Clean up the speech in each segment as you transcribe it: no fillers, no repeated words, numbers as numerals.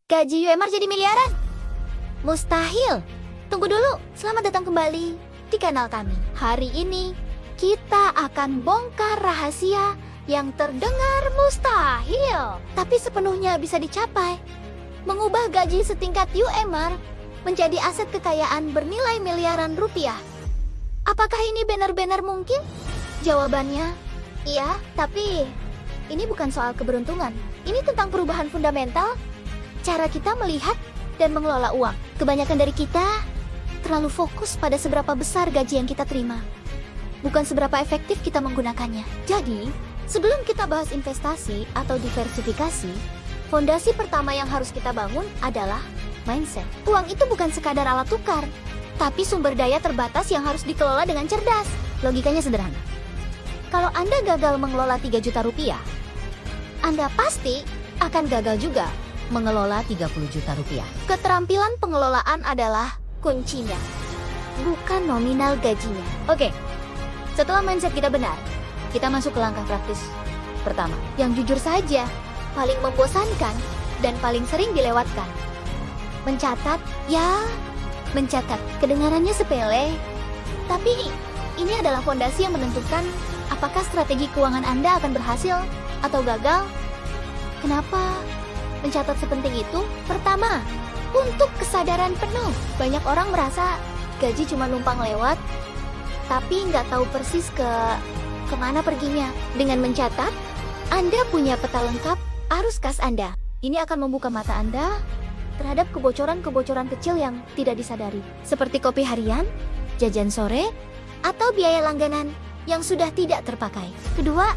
gaji UMR jadi miliaran? Mustahil. Tunggu dulu, selamat datang kembali di kanal kami. Hari ini, kita akan bongkar rahasia yang terdengar mustahil, tapi sepenuhnya bisa dicapai. Mengubah gaji setingkat UMR menjadi aset kekayaan bernilai miliaran rupiah. Apakah ini benar-benar mungkin? Jawabannya, iya, tapi ini bukan soal keberuntungan. Ini tentang perubahan fundamental, cara kita melihat dan mengelola uang. Kebanyakan dari kita terlalu fokus pada seberapa besar gaji yang kita terima, bukan seberapa efektif kita menggunakannya. Jadi, sebelum kita bahas investasi atau diversifikasi, fondasi pertama yang harus kita bangun adalah mindset. Uang itu bukan sekadar alat tukar, tapi sumber daya terbatas yang harus dikelola dengan cerdas. Logikanya sederhana. Kalau Anda gagal mengelola 3 juta rupiah, Anda pasti akan gagal juga mengelola 30 juta rupiah. Keterampilan pengelolaan adalah kuncinya, bukan nominal gajinya. Oke, setelah mindset kita benar, kita masuk ke langkah praktis pertama, yang jujur saja paling membosankan dan paling sering dilewatkan. Mencatat, ya, mencatat. Kedengarannya sepele, tapi ini adalah fondasi yang menentukan apakah strategi keuangan Anda akan berhasil atau gagal. Kenapa mencatat sepenting itu? Pertama, untuk kesadaran penuh. Banyak orang merasa gaji cuma numpang lewat, tapi nggak tahu persis kemana perginya. Dengan mencatat, Anda punya peta lengkap arus kas Anda. Ini akan membuka mata Anda terhadap kebocoran-kebocoran kecil yang tidak disadari, seperti kopi harian, jajan sore, atau biaya langganan yang sudah tidak terpakai. Kedua,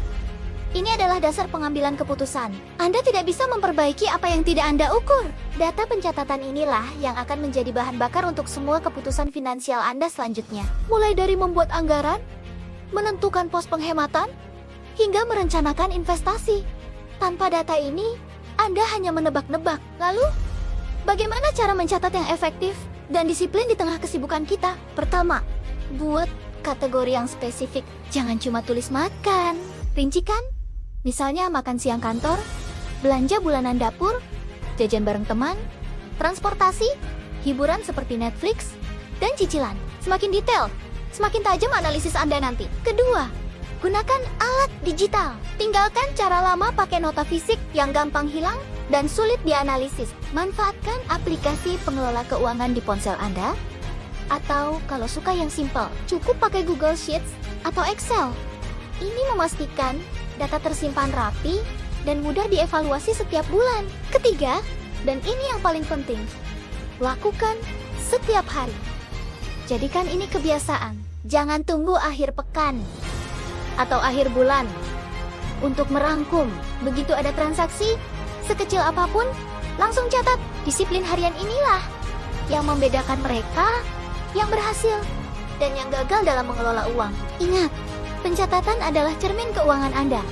ini adalah dasar pengambilan keputusan. Anda tidak bisa memperbaiki apa yang tidak Anda ukur. Data pencatatan inilah yang akan menjadi bahan bakar untuk semua keputusan finansial Anda selanjutnya. Mulai dari membuat anggaran, menentukan pos penghematan, hingga merencanakan investasi. Tanpa data ini, Anda hanya menebak-nebak. Lalu, bagaimana cara mencatat yang efektif dan disiplin di tengah kesibukan kita? Pertama, buat kategori yang spesifik. Jangan cuma tulis makan. Rincikan. Misalnya makan siang kantor, belanja bulanan dapur, jajan bareng teman, transportasi, hiburan seperti Netflix, dan cicilan. Semakin detail, semakin tajam analisis Anda nanti. Kedua, gunakan alat digital. Tinggalkan cara lama pakai nota fisik yang gampang hilang dan sulit dianalisis. Manfaatkan aplikasi pengelola keuangan di ponsel Anda, atau kalau suka yang simple, cukup pakai Google Sheets atau Excel. Ini memastikan data tersimpan rapi dan mudah dievaluasi setiap bulan. Ketiga, dan ini yang paling penting, lakukan setiap hari. Jadikan ini kebiasaan. Jangan tunggu akhir pekan atau akhir bulan untuk merangkum. Begitu ada transaksi, sekecil apapun, langsung catat. Disiplin harian inilah yang membedakan mereka yang berhasil dan yang gagal dalam mengelola uang. Ingat, pencatatan adalah cermin keuangan Anda.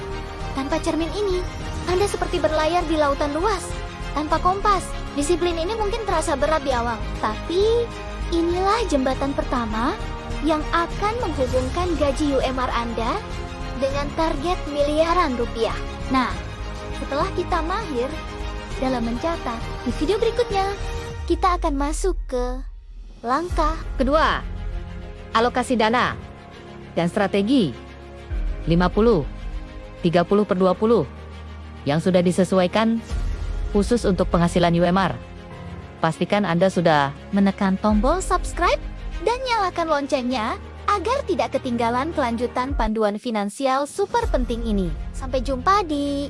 Tanpa cermin ini, Anda seperti berlayar di lautan luas. Tanpa kompas, disiplin ini mungkin terasa berat di awal. Tapi, inilah jembatan pertama yang akan menghubungkan gaji UMR Anda dengan target miliaran rupiah. Nah, setelah kita mahir dalam mencatat, di video berikutnya, kita akan masuk ke langkah kedua, alokasi dana dan strategi 50, 30/20 yang sudah disesuaikan khusus untuk penghasilan UMR. Pastikan Anda sudah menekan tombol subscribe dan nyalakan loncengnya agar tidak ketinggalan kelanjutan panduan finansial super penting ini. Sampai jumpa di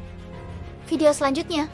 video selanjutnya.